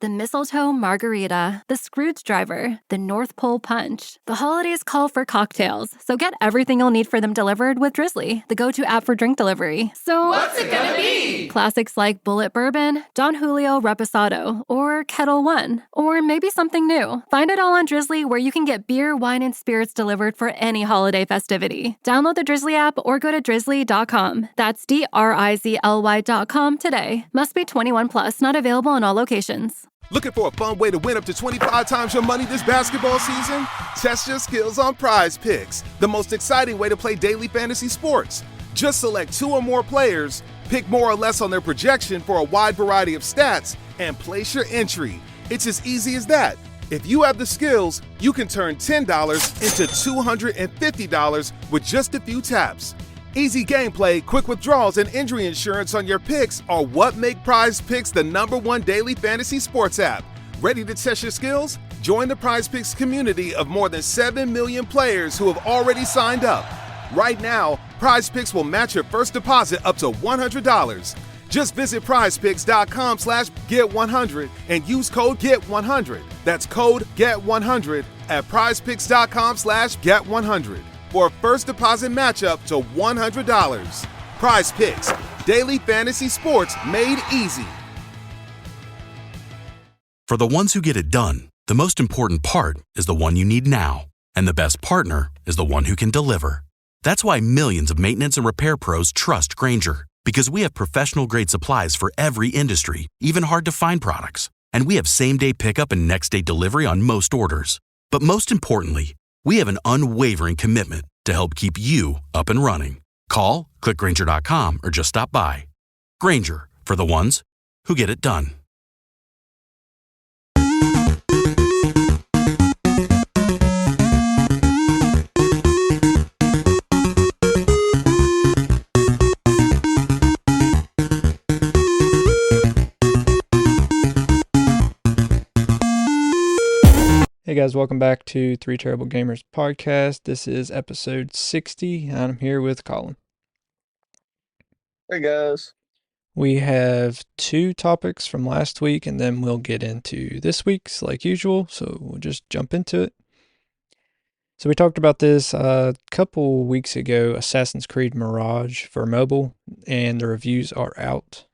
The mistletoe margarita, the Scrooge driver, the North Pole punch. The holidays call for cocktails, so get everything you'll need for them delivered with Drizzly, the go-to app for drink delivery. So, what's it gonna be? Classics like Bullet Bourbon, Don Julio Reposado, or Kettle One, or maybe something new. Find it all on Drizzly, where you can get beer, wine, and spirits delivered for any holiday festivity. Download the Drizzly app or go to drizzly.com. That's DRIZLY.com today. Must be 21 plus, not available in all locations. Looking for a fun way to win up to 25 times your money this basketball season? Test your skills on Prize Picks, the most exciting way to play daily fantasy sports. Just select 2 or more players, pick more or less on their projection for a wide variety of stats, and place your entry. It's as easy as that. If you have the skills, you can turn $10 into $250 with just a few taps. Easy gameplay, quick withdrawals, and injury insurance on your picks are what make Prize Picks the #1 daily fantasy sports app. Ready to test your skills? Join the Prize Picks community of more than 7 million players who have already signed up. Right now, Prize Picks will match your first deposit up to $100. Just visit prizepicks.com/get100 and use code GET100. That's code GET100 at prizepicks.com/get100. For a first deposit match up to $100. Prize Picks, daily fantasy sports made easy. For the ones who get it done, the most important part is the one you need now. And the best partner is the one who can deliver. That's why millions of maintenance and repair pros trust Grainger, because we have professional-grade supplies for every industry, even hard-to-find products. And we have same-day pickup and next-day delivery on most orders. But most importantly, we have an unwavering commitment to help keep you up and running. Call, click Grainger.com, or just stop by. Grainger, for the ones who get it done. Hey guys, welcome back to Three Terrible Gamers podcast. This is episode 60, and I'm here with Colin. Hey guys. We have 2 topics from last week, and then we'll get into this week's like usual, so we'll just jump into it. So we talked about this a couple weeks ago, Assassin's Creed Mirage for mobile, and the reviews are out.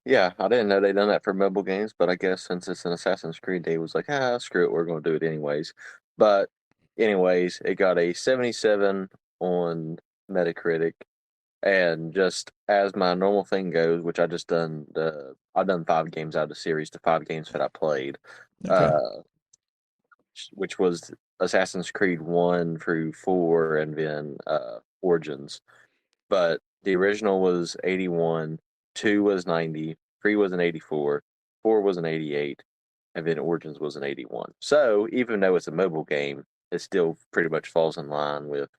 Yeah, I didn't know they'd done that for mobile games, but I guess since it's an Assassin's Creed, they was like, screw it, we're going to do it anyways. But anyways, it got a 77 on Metacritic, and just as my normal thing goes, which I've done 5 games out of the series, the 5 games that I played, Okay. which was Assassin's Creed 1 through 4, and then Origins. But the original was 81. 2 was 90, 3 was an 84, 4 was an 88, and then Origins was an 81. So, even though it's a mobile game, it still pretty much falls in line with,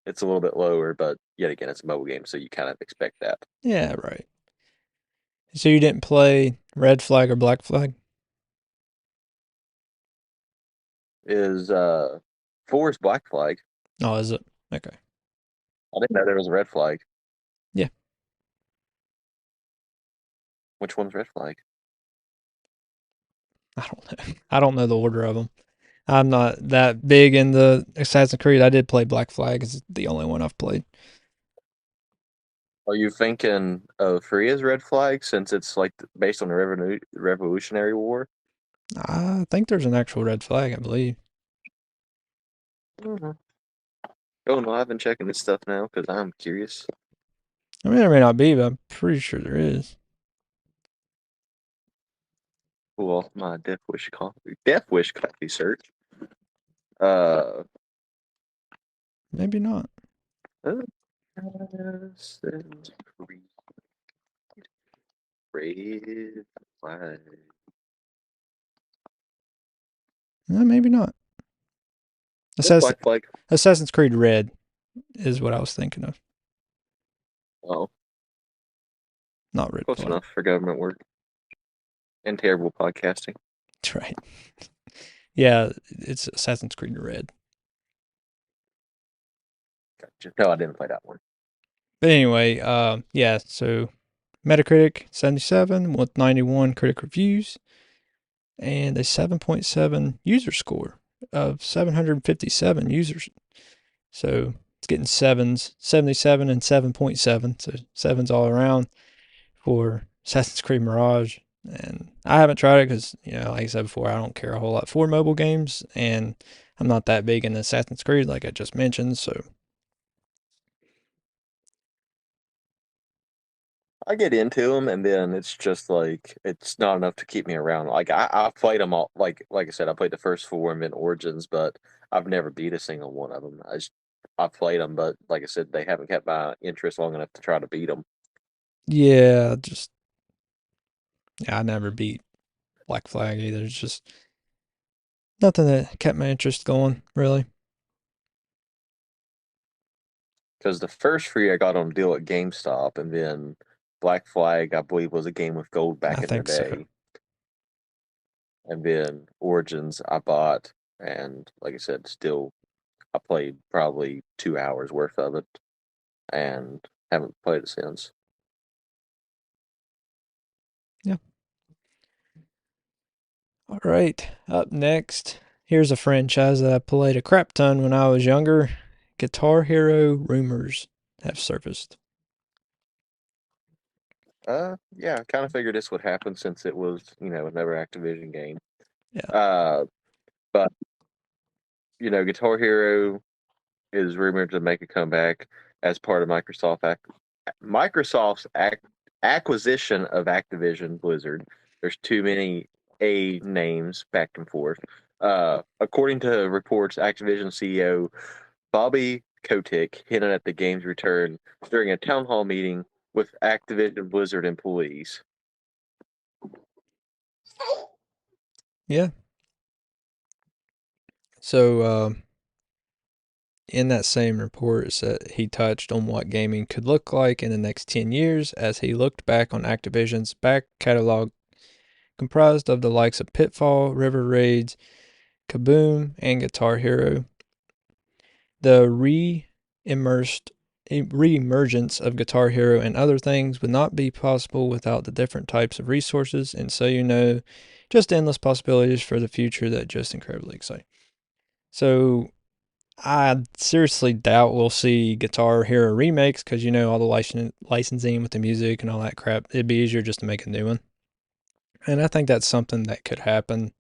it's a little bit lower, but yet again, it's a mobile game, so you kind of expect that. Yeah, right. So you didn't play Red Flag or Black Flag? Is 4 is Black Flag. Oh, is it? Okay. I didn't know there was a Red Flag. Yeah. Which one's Red Flag? I don't know. I don't know the order of them. I'm not that big in the Assassin's Creed. I did play Black Flag. It's the only one I've played. Are you thinking of 3 as Red Flag since it's like based on the Revolutionary War? I think there's an actual red flag, I believe. Mm-hmm. Oh no, I've been checking this stuff now because I'm curious. I mean, there may not be, but I'm pretty sure there is. Well, my Death Wish coffee search. Maybe not. Assassin's Creed Red Flag. No, maybe not. Black Flag. Assassin's Creed Red is what I was thinking of. Oh, Not Red close Flag. enough for government work and terrible podcasting. That's right. Yeah, it's Assassin's Creed Red. Gotcha. No, I didn't play that one. But anyway, yeah, so Metacritic 77 with 91 critic reviews and a 7.7 user score of 757 users. So it's getting sevens, 77 and 7.7. So sevens all around for Assassin's Creed Mirage. And I haven't tried it because, like I said before, I don't care a whole lot for mobile games. And I'm not that big in Assassin's Creed, like I just mentioned. So I get into them, and then it's just like it's not enough to keep me around. Like I've played them all. Like I said, I played the first 4 and then Origins, but I've never beat a single one of them. I've played them, but like I said, they haven't kept my interest long enough to try to beat them. yeah, I never beat Black Flag either. It's just nothing that kept my interest going, really. Because the first free I got on deal at GameStop, and then Black Flag, I believe, was a game with gold back I in the think so. day. And then Origins I bought, and like I said, still I played probably 2 hours worth of it, and haven't played it since. Yeah. All right, up next, here's a franchise that I played a crap ton when I was younger. Guitar Hero rumors have surfaced. Yeah, I kind of figured this would happen since it was, another Activision game. Yeah. But Guitar Hero is rumored to make a comeback as part of Microsoft's acquisition of Activision Blizzard. There's too many A names back and forth. According to reports, Activision CEO Bobby Kotick hinted at the game's return during a town hall meeting with Activision Blizzard employees. Yeah. So, in that same report, it said he touched on what gaming could look like in the next 10 years as he looked back on Activision's back catalog comprised of the likes of Pitfall, River Raids, Kaboom, and Guitar Hero. The re-emergence of Guitar Hero and other things would not be possible without the different types of resources, and so just endless possibilities for the future that just incredibly excite. So I seriously doubt we'll see Guitar Hero remakes because all the licensing with the music and all that crap. It'd be easier just to make a new one. And I think that's something that could happen.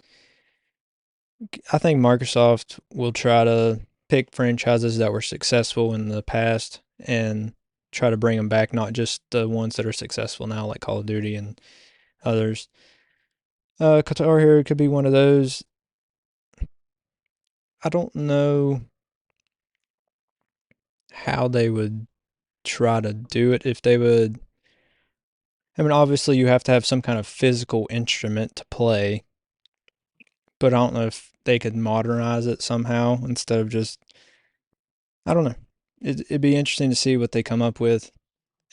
I think Microsoft will try to pick franchises that were successful in the past and try to bring them back, not just the ones that are successful now, like Call of Duty and others. Guitar Hero could be one of those. I don't know how they would try to do it. If they would, I mean, obviously you have to have some kind of physical instrument to play, but I don't know if they could modernize it somehow instead of just, I don't know. It'd be interesting to see what they come up with.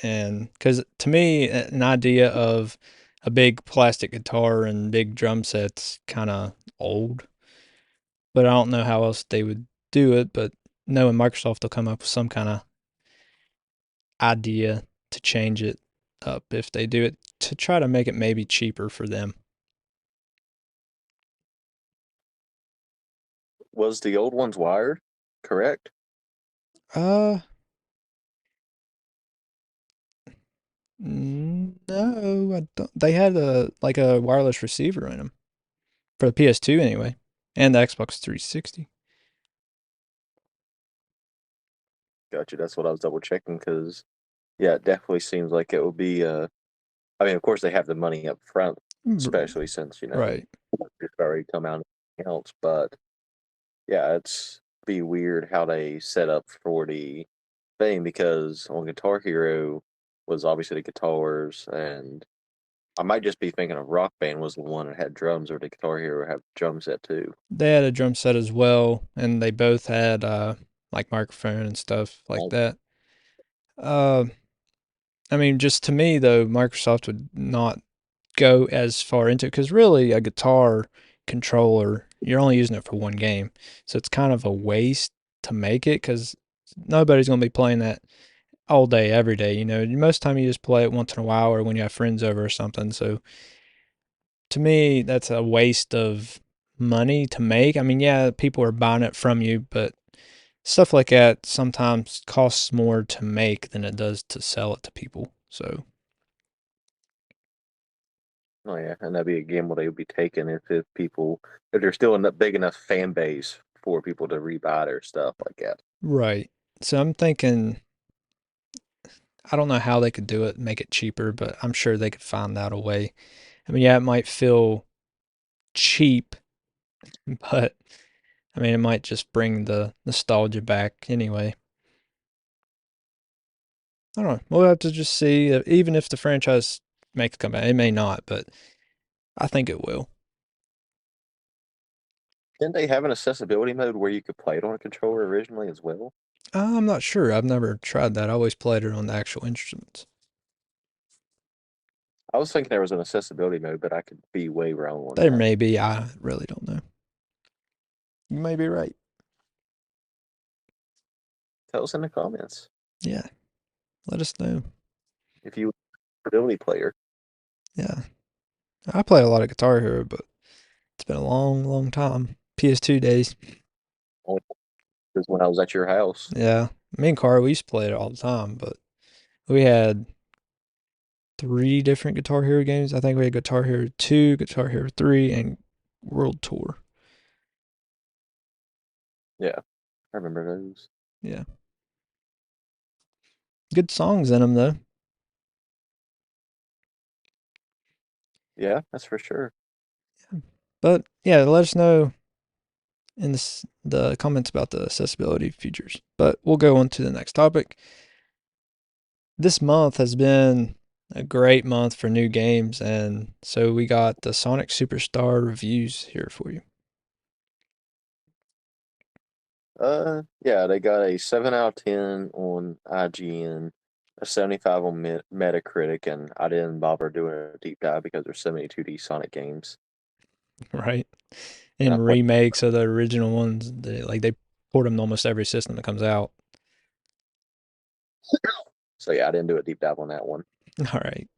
And because to me, an idea of a big plastic guitar and big drum set's kind of old, but I don't know how else they would do it. But knowing Microsoft will come up with some kind of idea to change it up if they do it to try to make it maybe cheaper for them. Was the old ones wired? Correct? No, I don't. They had a wireless receiver in them for the PS2 anyway, and the Xbox 360. Gotcha. That's what I was double checking because, yeah, it definitely seems like it would be. I mean, of course, they have the money up front, especially since Right. it's already come out and everything else. But yeah, it's be weird how they set up for the thing because on Guitar Hero was obviously the guitars, and I might just be thinking of Rock Band was the one that had drums, or the Guitar Hero have drum set too. They had a drum set as well, and they both had like microphone and stuff like Oh. that. I mean, just to me though, Microsoft would not go as far into it because really a guitar controller, you're only using it for one game, so it's kind of a waste to make it because nobody's going to be playing that all day, every day. Most time you just play it once in a while or when you have friends over or something. So to me, that's a waste of money to make. I mean, yeah, people are buying it from you, but stuff like that sometimes costs more to make than it does to sell it to people. So, Oh yeah, and that'd be a gamble they would be taking if there's still a big enough fan base for people to rebuy their stuff like that. right. So I'm thinking, I don't know how they could do it, make it cheaper, but I'm sure they could find out a way. I mean, yeah, it might feel cheap, but I mean, it might just bring the nostalgia back anyway. I don't know. We'll have to just see. Even if the franchise makes a comeback, it may not, but I think it will. Didn't they have an accessibility mode where you could play it on a controller originally as well? I'm not sure. I've never tried that. I always played it on the actual instruments. I was thinking there was an accessibility mode, but I could be way wrong on There that. may be. I really don't know. You may be right. Tell us in the comments Yeah. Let us know. if you were an ability player. Yeah. I play a lot of Guitar Hero, but it's been a long, long time. PS2 days. Because when I was at your house, Yeah. Me and Carl, we used to play it all the time, but we had 3 different Guitar Hero games. I think we had Guitar Hero 2, Guitar Hero 3, and World Tour. yeah, I remember those. Yeah. Good songs in them, though. Yeah, that's for sure. But yeah, let us know in the comments about the accessibility features. But we'll go on to the next topic. This month has been a great month for new games, and so we got the Sonic Superstar reviews here for you. Yeah, they got a 7 out of 10 on IGN, a 75 on Metacritic, and I didn't bother doing a deep dive because there's so many 2D Sonic games. Right? And I And played, remakes of the original ones, they port them to almost every system that comes out. so yeah, I didn't do a deep dive on that one. All right.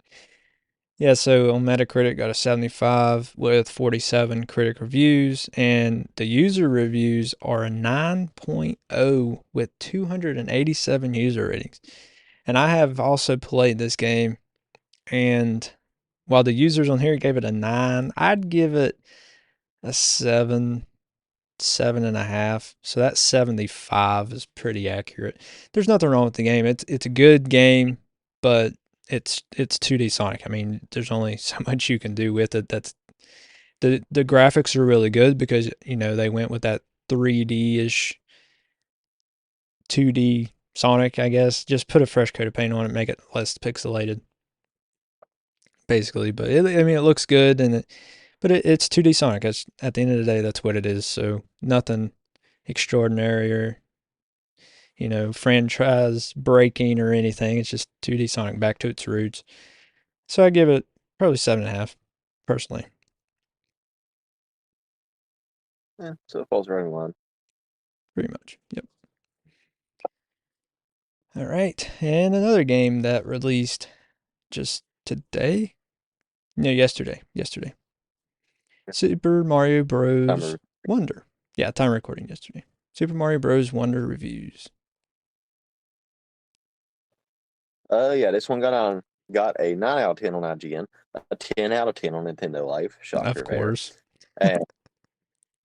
Yeah, so on Metacritic got a 75 with 47 critic reviews, and the user reviews are a 9.0 with 287 user ratings. And I have also played this game, and while the users on here gave it a 9, I'd give it a 7, 7.5. So that 75 is pretty accurate. There's nothing wrong with the game. It's a good game, but it's 2D Sonic. I mean, there's only so much you can do with it. That's the graphics are really good because they went with that 3D-ish 2D Sonic, I guess. Just put a fresh coat of paint on it, make it less pixelated, basically. But I mean, it looks good, but it's 2D Sonic. At the end of the day, that's what it is. So nothing extraordinary or franchise breaking or anything. It's just 2D Sonic back to its roots. So I give it probably 7.5, personally. Yeah, so it falls right in line. Pretty much. Yep. All right. And another game that released just today. No, yesterday. Yesterday. Super Mario Bros. Wonder. Yeah, time recording yesterday. Super Mario Bros. Wonder reviews. Yeah, this one got a 9 out of 10 on IGN, a 10 out of 10 on Nintendo Life. Shocker Of course. there.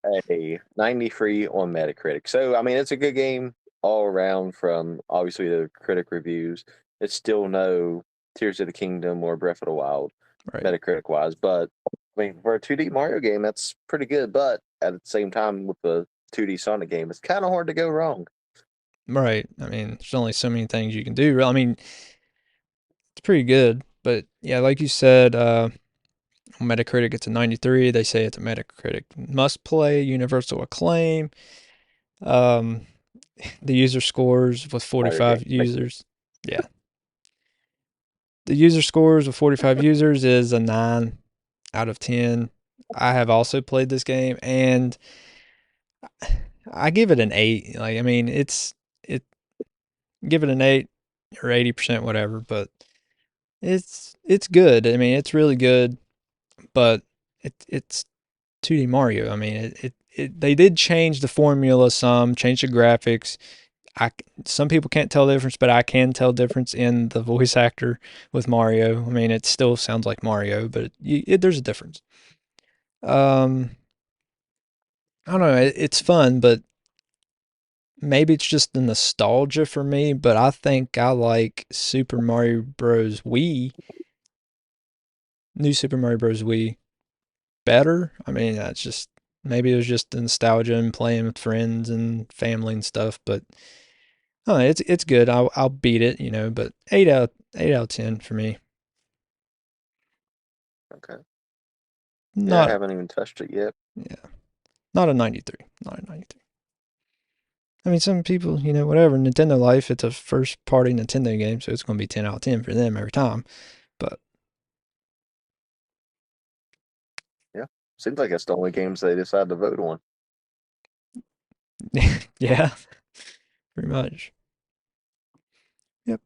And a 93 on Metacritic. So I mean, it's a good game all around. From obviously the critic reviews, it's still no Tears of the Kingdom or Breath of the Wild, Right. Metacritic wise. But I mean, for a 2D Mario game, that's pretty good. But at the same time, with the 2D Sonic game, it's kind of hard to go wrong. Right. I mean, there's only so many things you can do. I mean, it's pretty good. But yeah, like you said, on Metacritic, it's a 93. They say it's a Metacritic must play, universal acclaim. The user scores with 45 users. Yeah. The user scores with 45 users is a 9 out of 10. I have also played this game and I give it an 8. Like, I mean, it give it an 8. or 80%, whatever. But it's good. I mean, it's really good, but it's 2D Mario. I mean, they did change the formula some, change the graphics. Some people can't tell the difference, but I can tell difference in the voice actor with Mario. I mean, it still sounds like Mario, but there's a difference. I don't know. It's fun, but maybe it's just the nostalgia for me. But I think I like Super Mario Bros. New Super Mario Bros. Wii better. I mean, that's just maybe it was just the nostalgia and playing with friends and family and stuff. But oh, it's good. I'll beat it, but 8 out of 10 for me. Okay. Yeah, I Not haven't even touched it yet. not a 93. Not a 93. I mean, some people, whatever, Nintendo Life, it's a first party Nintendo game, so it's going to be 10 out of 10 for them every time. But Yeah. Seems like it's the only games they decide to vote on. yeah, pretty much. Yep.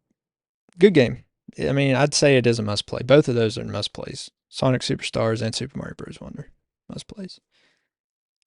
Good game. I mean, I'd say it is a must play. Both of those are must plays. Sonic Superstars and Super Mario Bros. Wonder. Must plays.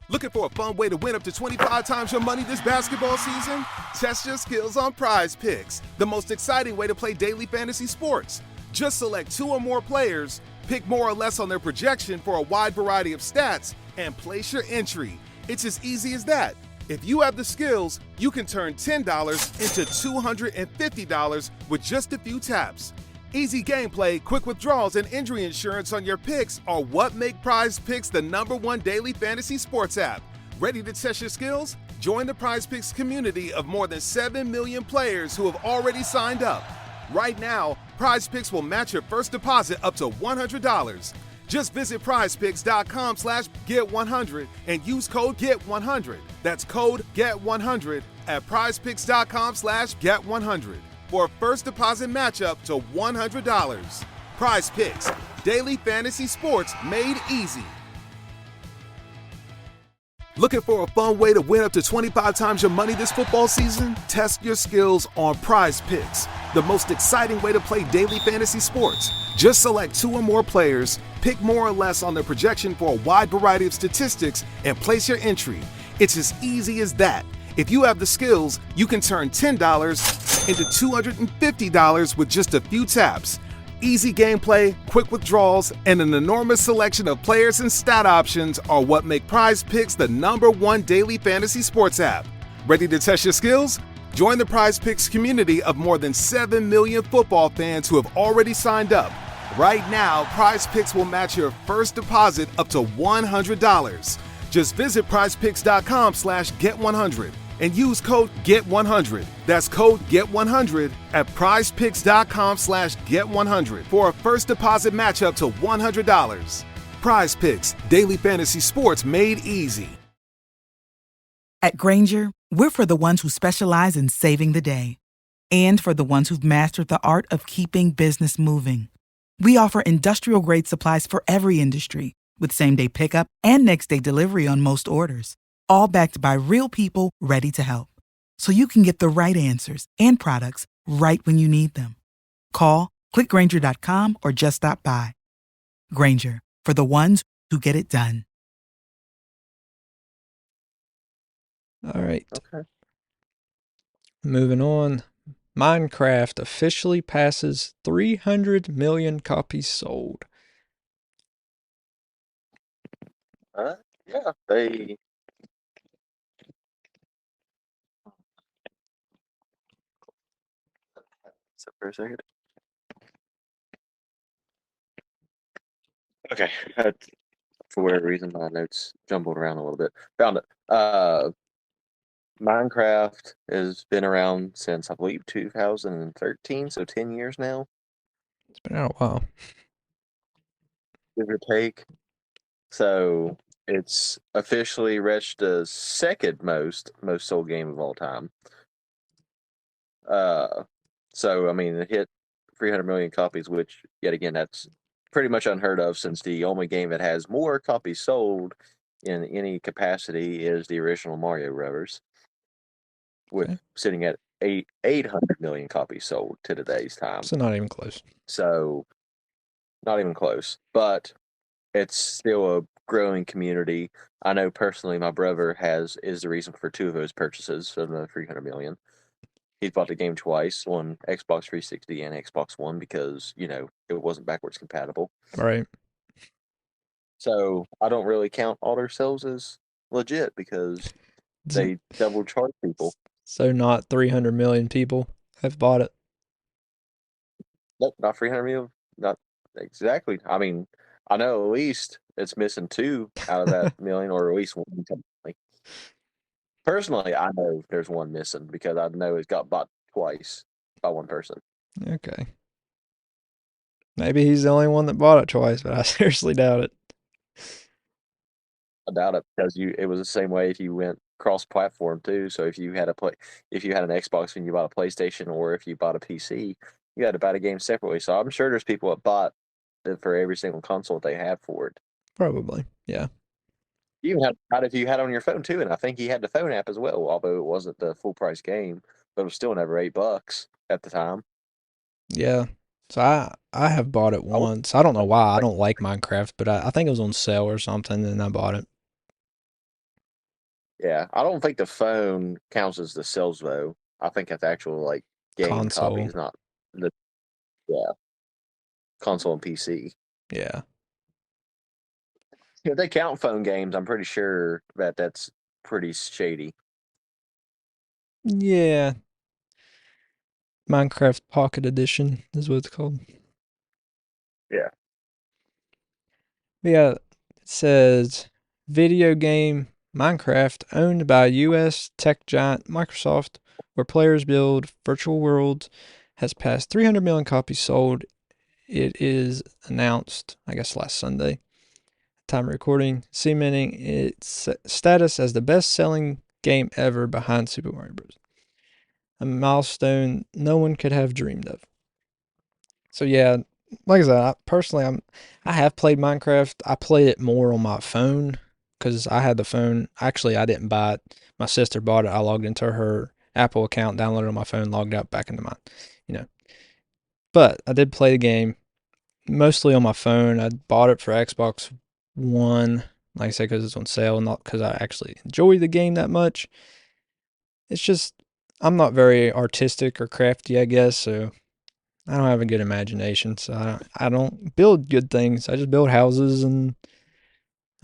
Looking for a fun way to win up to 25 times your money this basketball season? Test your skills on Prize Picks, the most exciting way to play daily fantasy sports. Just select 2 or more players, pick more or less on their projection for a wide variety of stats, and place your entry. It's as easy as that. If you have the skills, you can turn $10 into $250 with just a few taps. Easy gameplay, quick withdrawals, and injury insurance on your picks are what make Prize Picks the #1 daily fantasy sports app. Ready to test your skills? Join the Prize Picks community of more than 7 million players who have already signed up. Right now, Prize Picks will match your first deposit up to $100. Just visit prizepicks.com/get100 and use code GET100. That's code GET100 at prizepicks.com/get100 for a first deposit matchup to $100. Prize Picks, daily fantasy sports made easy. Looking for a fun way to win up to 25 times your money this football season? Test your skills on Prize Picks, the most exciting way to play daily fantasy sports. Just select 2 or more players, pick more or less on their projection for a wide variety of statistics, and place your entry. It's as easy as that. If you have the skills, you can turn $10 into $250 with just a few taps. Easy gameplay, quick withdrawals, and an enormous selection of players and stat options are what make Prize Picks the #1 daily fantasy sports app. Ready to test your skills? Join the Prize Picks community of more than 7 million football fans who have already signed up. Right now, Prize Picks will match your first deposit up to $100. Just visit prizepicks.com/get100 and use code GET100. That's code GET100 at prizepicks.com/get100 for a first deposit matchup to $100. Prize Picks, daily fantasy sports made easy. At Grainger, we're for the ones who specialize in saving the day and for the ones who've mastered the art of keeping business moving. We offer industrial-grade supplies for every industry with same-day pickup and next-day delivery on most orders, all backed by real people ready to help. So you can get the right answers and products right when you need them. Call, click Grainger.com, or just stop by. Grainger, for the ones who get it done. All right. Okay. Moving on. Minecraft officially passes 300 million copies sold. Yeah, they. Sit for a second. Okay. For whatever reason, my notes jumbled around a little bit. Found it. Minecraft has been around since, I believe, 2013, so 10 years now, It's been out a while. give or take. So it's officially reached the second most sold game of all time. So I mean, it hit 300 million copies, which yet again, that's pretty much unheard of, since the only game that has more copies sold in any capacity is the original Mario Brothers, with Okay. sitting at 800 million copies sold to today's time. So not even close. So not even close. But it's still a growing community. I know personally my brother is the reason for two of those purchases of the 300 million. He's bought the game twice on Xbox 360 and Xbox One because, it wasn't backwards compatible. Right. So I don't really count all their sales as legit because they double charge people. So not 300 million people have bought it. Nope, not 300 million. Not exactly. I mean, I know at least it's missing two out of that million, or at least one. Technically. Personally, I know there's one missing because I know it got bought twice by one person. Okay. Maybe he's the only one that bought it twice, but I seriously doubt it. I doubt it because it was the same way if you went cross-platform too. So if you had an Xbox and you bought a PlayStation, or if you bought a PC, you had to buy the game separately. So I'm sure there's people that bought it for every single console that they had for it. Probably, yeah. You even had if you had it on your phone too, and I think he had the phone app as well, although it wasn't the full price game, but it was still never $8 at the time. Yeah. So I have bought it once. I don't know why. I don't like Minecraft, but I think it was on sale or something, and I bought it. Yeah, I don't think the phone counts as the sales though. I think that's actual game Console. copies, not the console and PC. Yeah. If they count phone games, I'm pretty sure that's pretty shady. Yeah. Minecraft Pocket Edition is what it's called. Yeah. But yeah, it says video game Minecraft owned by US tech giant Microsoft, where players build virtual worlds, has passed 300 million copies sold. It is announced, I guess, last Sunday. Time of recording, cementing its status as the best-selling game ever behind Super Mario Bros. A milestone no one could have dreamed of. So yeah, like I said, I have played Minecraft. I played it more on my phone because I had the phone. Actually, I didn't buy it. My sister bought it. I logged into her Apple account, downloaded it on my phone, logged out, back into mine. But I did play the game mostly on my phone. I bought it for Xbox One, like I said, because it's on sale, not because I actually enjoy the game that much. It's just I'm not very artistic or crafty, I guess, so I don't have a good imagination, so I don't build good things. I just build houses, and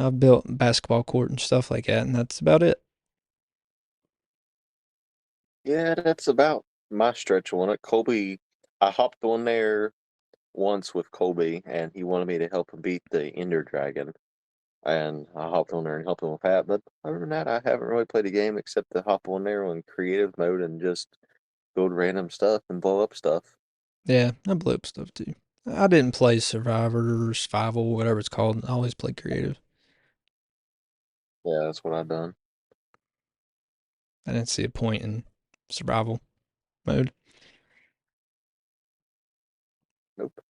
I've built basketball court and stuff like that, and that's about it. Yeah, that's about my stretch on it. Colby, I hopped on there once with Colby, and he wanted me to help him beat the Ender Dragon. And I hopped on there and helped him with that. But other than that, I haven't really played a game except to hop on there on creative mode and just build random stuff and blow up stuff. Yeah, I blew up stuff too. I didn't play Survivor or Survival, whatever it's called. I always played creative. Yeah, that's what I've done. I didn't see a point in survival mode. Nope.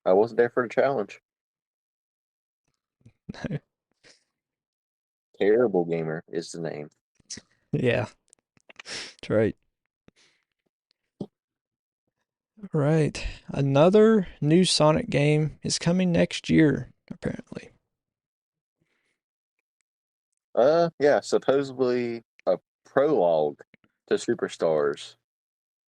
I wasn't there for the challenge. Terrible Gamer is the name. Yeah, that's right. All right. Another new Sonic game is coming next year, apparently. Yeah, supposedly a prologue to Superstars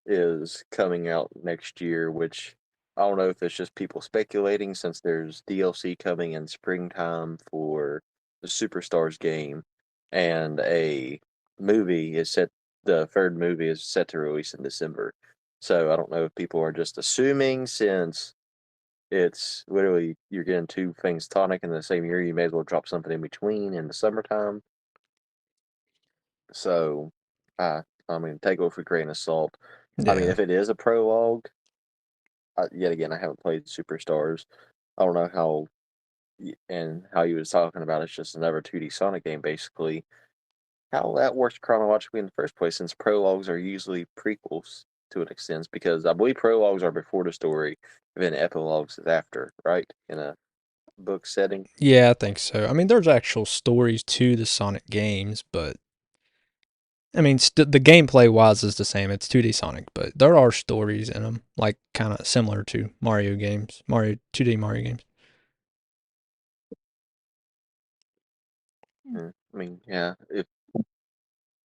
is coming out next year, which I don't know if it's just people speculating since there's DLC coming in springtime for the Superstars game, and the third movie is set to release in December. So I don't know if people are just assuming since it's literally you're getting two things tonic in the same year, you may as well drop something in between in the summertime. So, take it with a grain of salt. I mean, Yeah. if it is a prologue, yet again, I haven't played Superstars. I don't know how you was talking about it's just another 2D Sonic game, basically. How that works chronologically in the first place, since prologues are usually prequels to an extent, because I believe prologues are before the story, and then epilogues is after, right? In a book setting. Yeah, I think so. I mean, there's actual stories to the Sonic games, but I mean, the gameplay wise is the same. It's 2D Sonic, but there are stories in them, like kind of similar to Mario games, 2D Mario games. I mean, yeah, if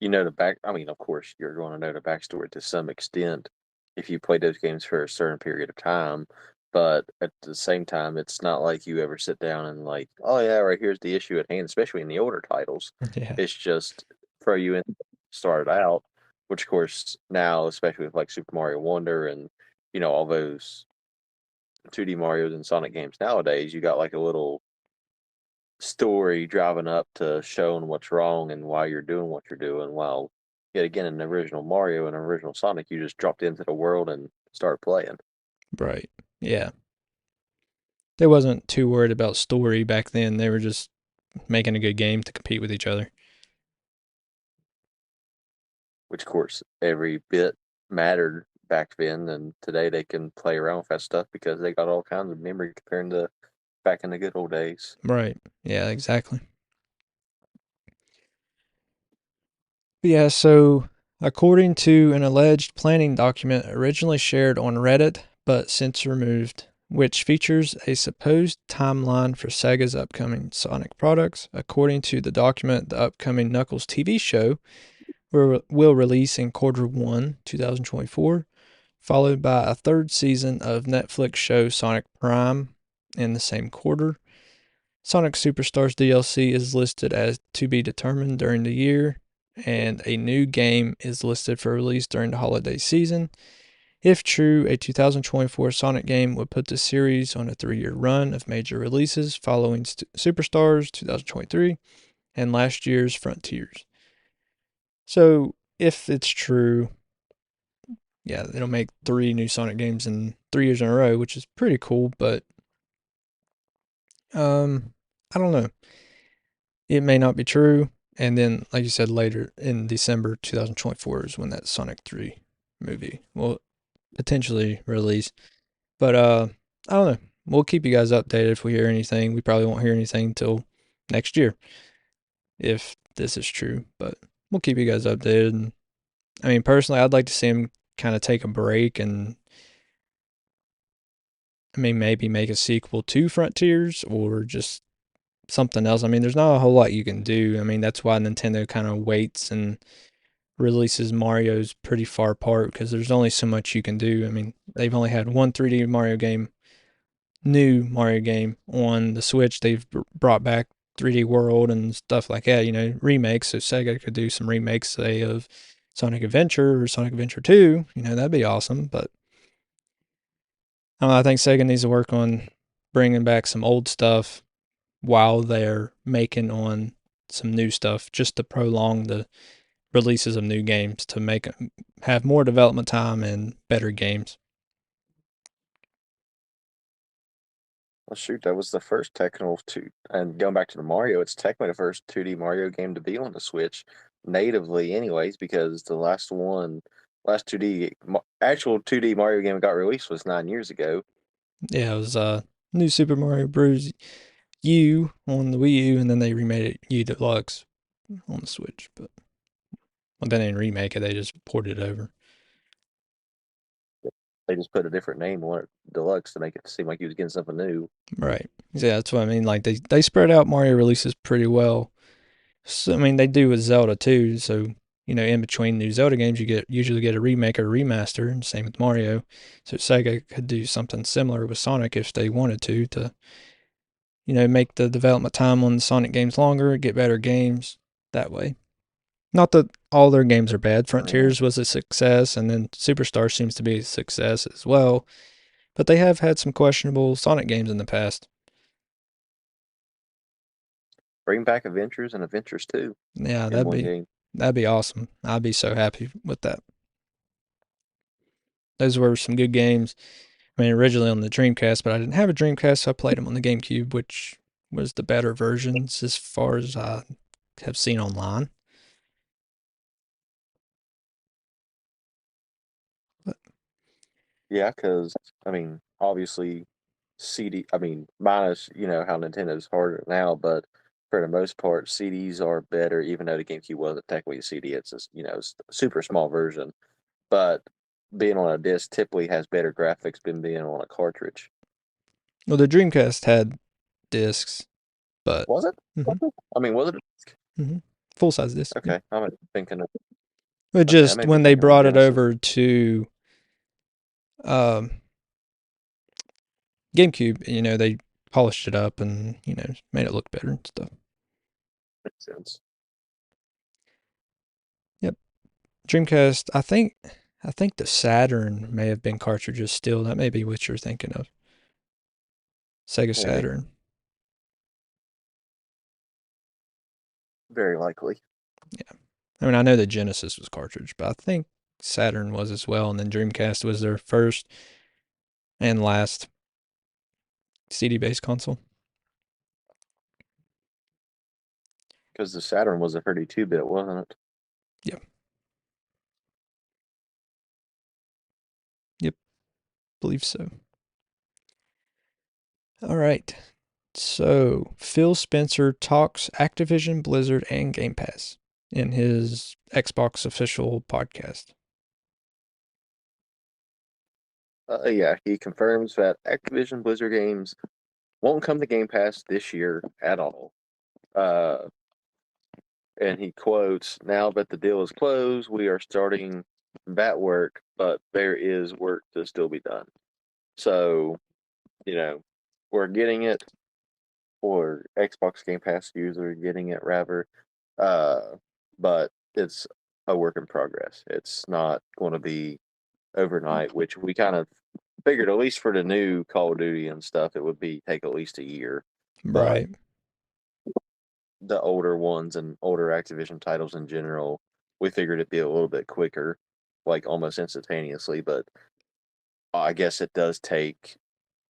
you know the back, I mean, of course, you're going to know the backstory to some extent if you play those games for a certain period of time. But at the same time, it's not like you ever sit down and like, oh yeah, right here's the issue at hand. Especially in the older titles, Yeah, it's just throw you in, start it out. Which of course now, especially with like Super Mario Wonder and all those 2D Mario's and Sonic games nowadays, you got like a little story driving up to showing what's wrong and why you're doing what you're doing. While yet again in the original Mario and original Sonic, you just dropped into the world and started playing. right. Yeah, they wasn't too worried about story back then. They were just making a good game to compete with each other. Which of course every bit mattered back then, and today they can play around with that stuff because they got all kinds of memory compared to back in the good old days. Right. Yeah, exactly. But yeah, so according to an alleged planning document originally shared on Reddit but since removed, which features a supposed timeline for Sega's upcoming Sonic products, according to the document, the upcoming Knuckles TV show will release in Q1 2024, followed by a third season of Netflix show Sonic Prime in the same quarter. Sonic Superstars DLC is listed as to be determined during the year, and a new game is listed for release during the holiday season. If true, a 2024 Sonic game would put the series on a 3-year run of major releases following Superstars 2023 and last year's Frontiers. So, if it's true, yeah, it'll make 3 new Sonic games in 3 years in a row, which is pretty cool, but I don't know. It may not be true. And then, like you said, later in December 2024 is when that Sonic 3 movie will potentially release. But I don't know. We'll keep you guys updated if we hear anything. We probably won't hear anything until next year if this is true. But we'll keep you guys updated. And I mean, personally, I'd like to see him kind of take a break and I mean maybe make a sequel to Frontiers or just something else. I mean, there's not a whole lot you can do. I mean, that's why Nintendo kind of waits and releases Mario's pretty far apart because there's only so much you can do. I mean, they've only had one 3D Mario game, new Mario game on the Switch. They've brought back 3D World and stuff like that, remakes. So Sega could do some remakes, say, of Sonic Adventure or Sonic Adventure 2. That'd be awesome. But I don't know, I think Sega needs to work on bringing back some old stuff while they're making on some new stuff just to prolong the releases of new games to have more development time and better games. Well, shoot, that was the first technical two. And going back to the Mario, it's technically the first 2D Mario game to be on the Switch natively, anyways, because the last 2D actual 2D Mario game that got released was 9 years ago. Yeah, it was New Super Mario Bros. U on the Wii U, and then they remade it U Deluxe on the Switch. But well, they didn't remake it; they just ported it over. They just put a different name on it, Deluxe, to make it seem like he was getting something new. Right. Yeah, that's what I mean. Like they spread out Mario releases pretty well. So I mean, they do with Zelda too. So in between new Zelda games, you usually get a remake or a remaster, and same with Mario. So Sega could do something similar with Sonic if they wanted to make the development time on the Sonic games longer, get better games that way. Not that all their games are bad. Frontiers was a success, and then Superstar seems to be a success as well. But they have had some questionable Sonic games in the past. Bring back Adventures and Adventures 2 Yeah, in one game. that'd be awesome. I'd be so happy with that. Those were some good games. I mean, originally on the Dreamcast, but I didn't have a Dreamcast, so I played them on the GameCube, which was the better versions as far as I have seen online. But Yeah, because, I mean, obviously, minus, how Nintendo's harder now, but for the most part, CDs are better, even though the GameCube wasn't technically a CD. It's a super small version. But being on a disc typically has better graphics than being on a cartridge. Well, the Dreamcast had discs, but Was it? Mhm. I mean, was it? Full size disc. Okay, I'm thinking of. But Okay, I just may be when they thinking of brought it Genesis. over to GameCube, they polished it up and made it look better and stuff. Makes sense. Yep. Dreamcast, I think the Saturn may have been cartridges still. That may be what you're thinking of. Sega Maybe. Saturn. Very likely. Yeah. I mean, I know the Genesis was cartridge, but I think Saturn was as well, and then Dreamcast was their first and last CD-based console. Because the Saturn was a 32-bit, wasn't it? Yep. Yep. Believe so. All right. So, Phil Spencer talks Activision, Blizzard, and GamePass in his Xbox official podcast. Yeah, he confirms that Activision Blizzard games won't come to Game Pass this year at all. And he quotes, "Now that the deal is closed, we are starting that work, but there is work to still be done." So, we're getting it, or Xbox Game Pass users getting it rather, but it's a work in progress. It's not going to be overnight, which we kind of figured, at least for the new Call of Duty and stuff, it would take at least a year. Right. But the older ones and older Activision titles in general, we figured it'd be a little bit quicker, like almost instantaneously. But I guess it does take.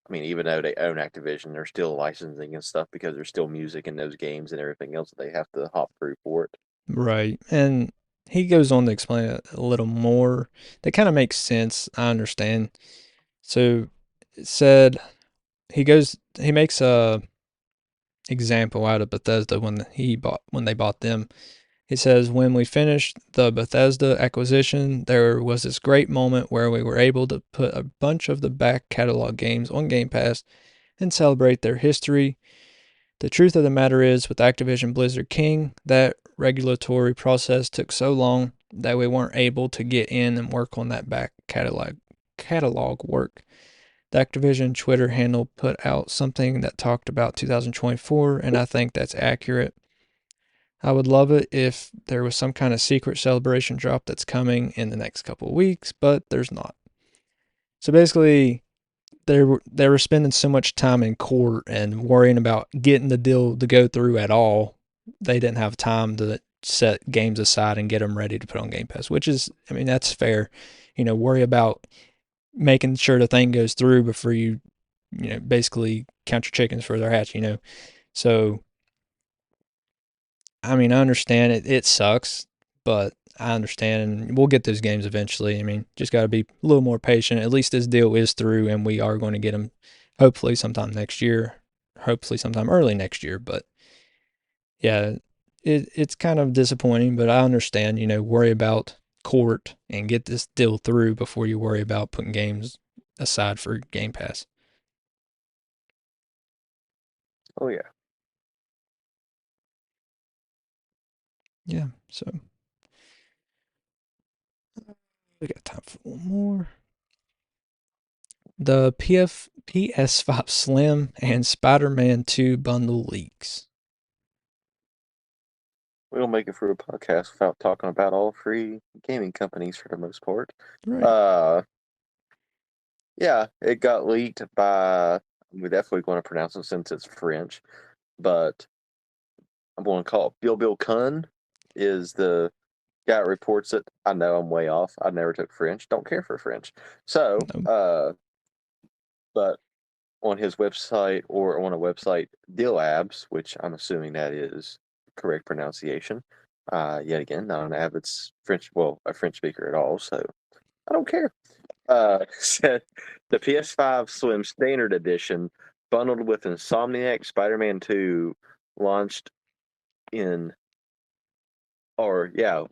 I mean, even though they own Activision, they're still licensing and stuff because there's still music in those games and everything else that they have to hop through for it. Right. And he goes on to explain it a little more. That kind of makes sense. I understand. So it said he makes a example out of Bethesda when they bought them. He says, when we finished the Bethesda acquisition, there was this great moment where we were able to put a bunch of the back catalog games on Game Pass and celebrate their history. The truth of the matter is, with Activision Blizzard King, that regulatory process took so long that we weren't able to get in and work on that back catalog work. The Activision Twitter handle put out something that talked about 2024, and I think that's accurate. I would love it if there was some kind of secret celebration drop that's coming in the next couple of weeks, but there's not. So basically, they were spending so much time in court and worrying about getting the deal to go through at all. They didn't have time to set games aside and get them ready to put on Game Pass, which is, I mean, that's fair. Worry about making sure the thing goes through before you basically count your chickens for their hatch, So, I mean, I understand it sucks, but I understand, and we'll get those games eventually. I mean, just got to be a little more patient. At least this deal is through, and we are going to get them hopefully sometime next year, hopefully sometime early next year. But yeah, it's kind of disappointing, but I understand, worry about court and get this deal through before you worry about putting games aside for Game Pass. Oh, yeah. Yeah, so we got time for one more. The PS5 Slim and Spider-Man 2 bundle leaks. We don't make it through a podcast without talking about all three gaming companies for the most part. Right. Yeah, it got leaked by. We're definitely going to pronounce it since it's French, but I'm going to call it Bill Kun is the guy that reports it. I know I'm way off. I never took French. Don't care for French. So, but on his website or on a website, Dealabs, which I'm assuming that is correct pronunciation. Yet again, not an avid a French speaker at all, so I don't care. Said the PS5 Slim Standard Edition, bundled with Insomniac Spider-Man 2, launched in, launches,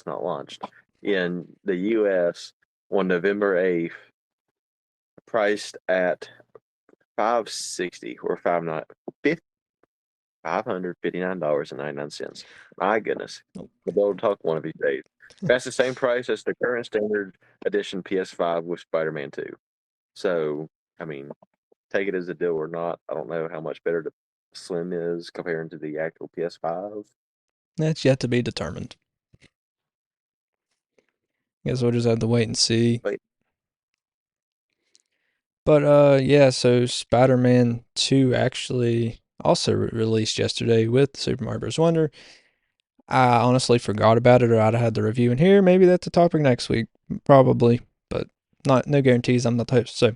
not launched in the U.S. on November 8th, priced at $560 or $559.99. My goodness. We'll talk one of these days. That's the same price as the current standard edition PS5 with Spider-Man 2. So, I mean, take it as a deal or not. I don't know how much better the Slim is comparing to the actual PS5. That's yet to be determined. Guess we'll just have to wait and see. But yeah, so Spider-Man 2 actually also released yesterday with Super Mario Bros. Wonder. I honestly forgot about it, or I'd have had the review in here. Maybe that's a topic next week, probably, but no guarantees. I'm not the host, so.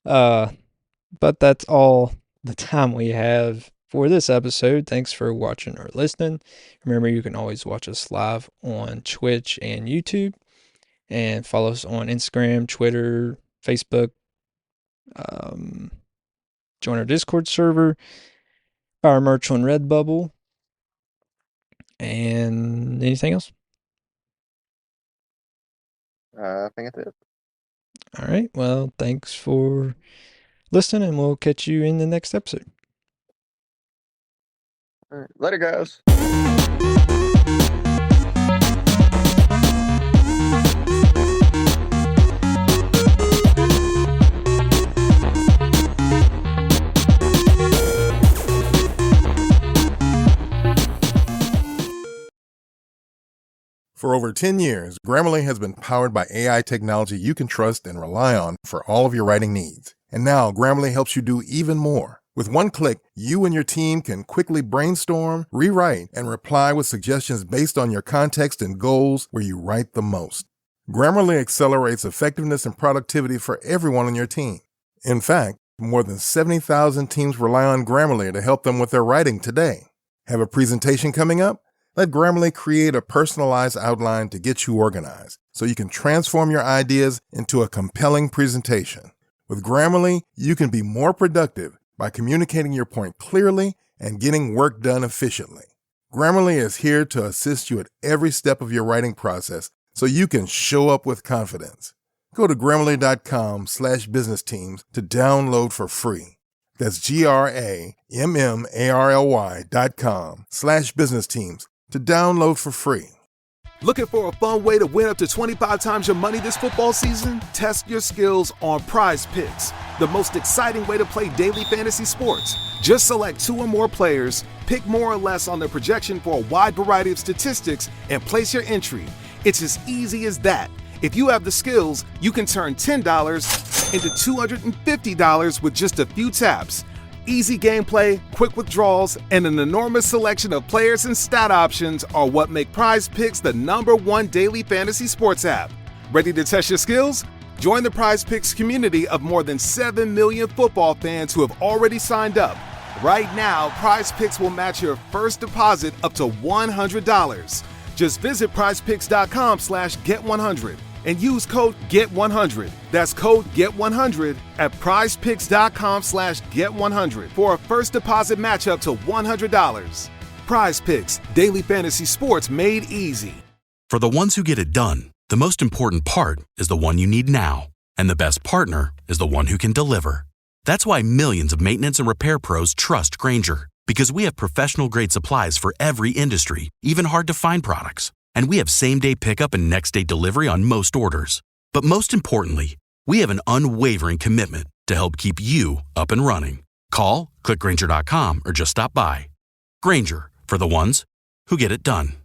But that's all the time we have for this episode. Thanks for watching or listening. Remember, you can always watch us live on Twitch and YouTube, and follow us on Instagram, Twitter, Facebook. Join our Discord server, buy our merch on Redbubble, and anything else? I think that's it. All right. Well, thanks for listening, and we'll catch you in the next episode. All right. Later, guys. For over 10 years, Grammarly has been powered by AI technology you can trust and rely on for all of your writing needs. And now Grammarly helps you do even more. With one click, you and your team can quickly brainstorm, rewrite, and reply with suggestions based on your context and goals where you write the most. Grammarly accelerates effectiveness and productivity for everyone on your team. In fact, more than 70,000 teams rely on Grammarly to help them with their writing today. Have a presentation coming up? Let Grammarly create a personalized outline to get you organized, so you can transform your ideas into a compelling presentation. With Grammarly, you can be more productive by communicating your point clearly and getting work done efficiently. Grammarly is here to assist you at every step of your writing process, so you can show up with confidence. Go to Grammarly.com/businessteams to download for free. That's GRAMMARLY.com/businessteams to download for free. Looking for a fun way to win up to 25 times your money this football season? Test your skills on Prize Picks, the most exciting way to play daily fantasy sports. Just select 2 or more players, pick more or less on their projection for a wide variety of statistics, and place your entry. It's as easy as that. If you have the skills, you can turn $10 into $250 with just a few taps. Easy gameplay, quick withdrawals, and an enormous selection of players and stat options are what make Prize Picks the #1 daily fantasy sports app. Ready to test your skills? Join the Prize Picks community of more than 7 million football fans who have already signed up. Right now, Prize Picks will match your first deposit up to $100. Just visit prizepicks.com/get100 and use code GET100. That's code GET100 at prizepicks.com/get100 for a first deposit match up to $100. Prize Picks, daily fantasy sports made easy. For the ones who get it done, the most important part is the one you need now. And the best partner is the one who can deliver. That's why millions of maintenance and repair pros trust Grainger, because we have professional-grade supplies for every industry, even hard-to-find products. And we have same-day pickup and next-day delivery on most orders. But most importantly, we have an unwavering commitment to help keep you up and running. Call, click Grainger.com, or just stop by. Grainger, for the ones who get it done.